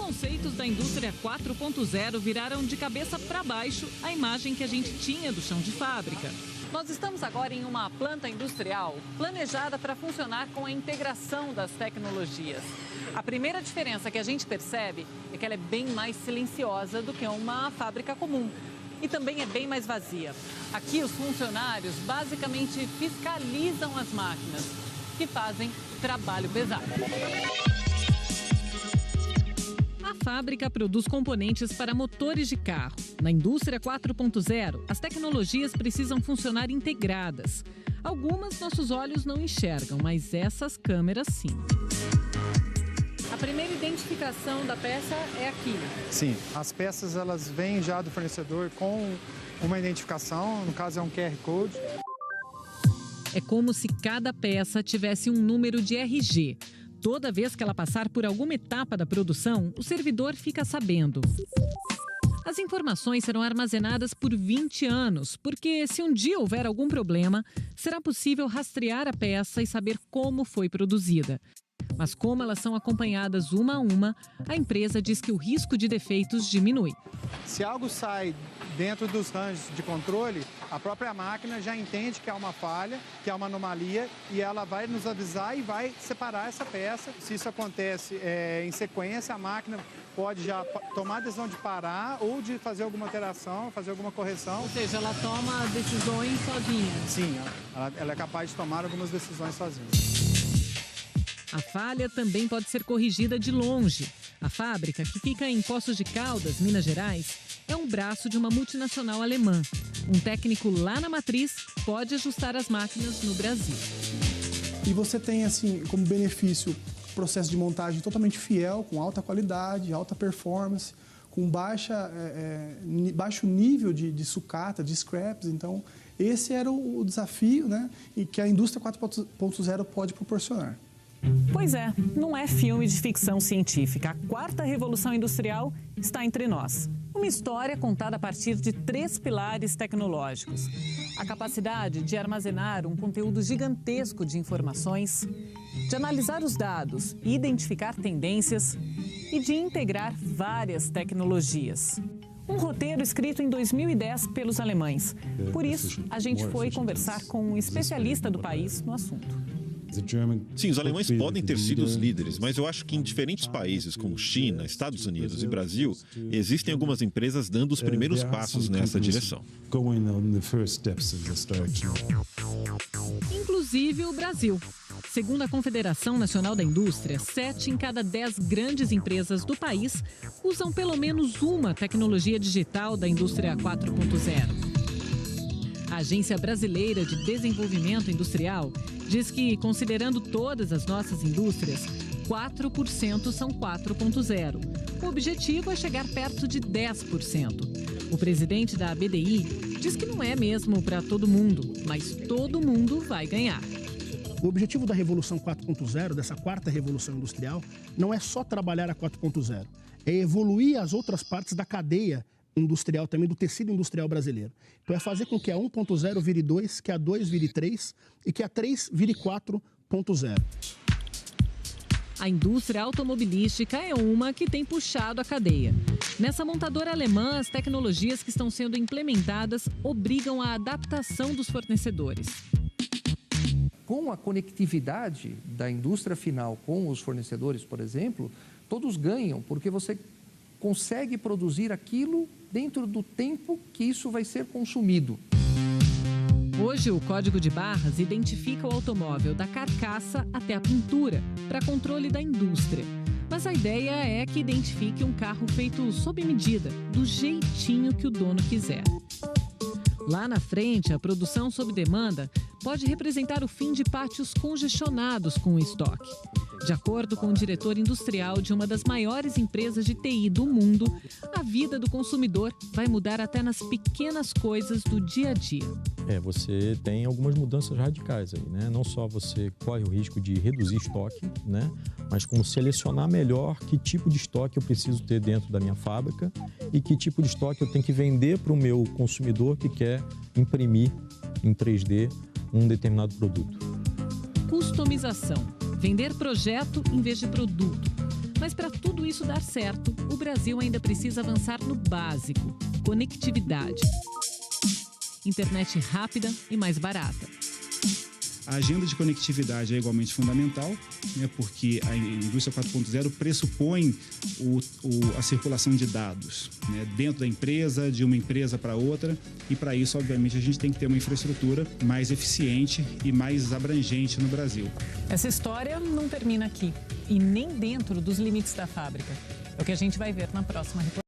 conceitos da indústria 4.0 viraram de cabeça para baixo a imagem que a gente tinha do chão de fábrica. Nós estamos agora em uma planta industrial planejada para funcionar com a integração das tecnologias. A primeira diferença que a gente percebe é que ela é bem mais silenciosa do que uma fábrica comum. E também é bem mais vazia. Aqui os funcionários basicamente fiscalizam as máquinas, que fazem trabalho pesado. A fábrica produz componentes para motores de carro. Na indústria 4.0, as tecnologias precisam funcionar integradas. Algumas nossos olhos não enxergam, mas essas câmeras sim. A primeira identificação da peça é aqui. Sim, as peças elas vêm já do fornecedor com uma identificação, no caso é um QR Code. É como se cada peça tivesse um número de RG. Toda vez que ela passar por alguma etapa da produção, o servidor fica sabendo. As informações serão armazenadas por 20 anos, porque se um dia houver algum problema, será possível rastrear a peça e saber como foi produzida. Mas como elas são acompanhadas uma a uma, a empresa diz que o risco de defeitos diminui. Se algo sai dentro dos ranges de controle, a própria máquina já entende que há uma falha, que há uma anomalia, e ela vai nos avisar e vai separar essa peça. Se isso acontece em sequência, a máquina pode já tomar a decisão de parar ou de fazer alguma alteração, fazer alguma correção. Ou seja, ela toma decisões sozinha. Sim, ela é capaz de tomar algumas decisões sozinha. A falha também pode ser corrigida de longe. A fábrica, que fica em Poços de Caldas, Minas Gerais, é um braço de uma multinacional alemã. Um técnico lá na matriz pode ajustar as máquinas no Brasil. E você tem, assim, como benefício, processo de montagem totalmente fiel, com alta qualidade, alta performance, com baixo nível de sucata, de scraps. Então, esse era o desafio, né, e que a indústria 4.0 pode proporcionar. Pois é, não é filme de ficção científica. A quarta revolução industrial está entre nós. Uma história contada a partir de 3 pilares tecnológicos. A capacidade de armazenar um conteúdo gigantesco de informações, de analisar os dados e identificar tendências e de integrar várias tecnologias. Um roteiro escrito em 2010 pelos alemães. Por isso, a gente foi conversar com um especialista do país no assunto. Sim, os alemães podem ter sido os líderes, mas eu acho que em diferentes países como China, Estados Unidos e Brasil, existem algumas empresas dando os primeiros passos nessa direção. Inclusive o Brasil. Segundo a Confederação Nacional da Indústria, 7 em cada 10 grandes empresas do país usam pelo menos uma tecnologia digital da indústria 4.0. A Agência Brasileira de Desenvolvimento Industrial diz que, considerando todas as nossas indústrias, 4% são 4.0. O objetivo é chegar perto de 10%. O presidente da BDI diz que não é mesmo para todo mundo, mas todo mundo vai ganhar. O objetivo da Revolução 4.0, dessa quarta revolução industrial, não é só trabalhar a 4.0, é evoluir as outras partes da cadeia industrial, também do tecido industrial brasileiro. Então é fazer com que a 1.0 vire 2, que a 2 vire 3 e que a 3 vire 4.0. A indústria automobilística é uma que tem puxado a cadeia. Nessa montadora alemã, as tecnologias que estão sendo implementadas obrigam a adaptação dos fornecedores. Com a conectividade da indústria final com os fornecedores, por exemplo, todos ganham, porque você consegue produzir aquilo dentro do tempo que isso vai ser consumido. Hoje, o código de barras identifica o automóvel da carcaça até a pintura, para controle da indústria. Mas a ideia é que identifique um carro feito sob medida, do jeitinho que o dono quiser. Lá na frente, a produção sob demanda pode representar o fim de pátios congestionados com o estoque. De acordo com o diretor industrial de uma das maiores empresas de TI do mundo, a vida do consumidor vai mudar até nas pequenas coisas do dia a dia. Você tem algumas mudanças radicais aí, né? Não só você corre o risco de reduzir estoque, né? Mas como selecionar melhor que tipo de estoque eu preciso ter dentro da minha fábrica e que tipo de estoque eu tenho que vender para o meu consumidor que quer imprimir em 3D um determinado produto. Customização. Vender projeto em vez de produto. Mas para tudo isso dar certo, o Brasil ainda precisa avançar no básico: conectividade. Internet rápida e mais barata. A agenda de conectividade é igualmente fundamental, né, porque a indústria 4.0 pressupõe a circulação de dados, né, dentro da empresa, de uma empresa para outra, e para isso, obviamente, a gente tem que ter uma infraestrutura mais eficiente e mais abrangente no Brasil. Essa história não termina aqui e nem dentro dos limites da fábrica. É o que a gente vai ver na próxima reportagem.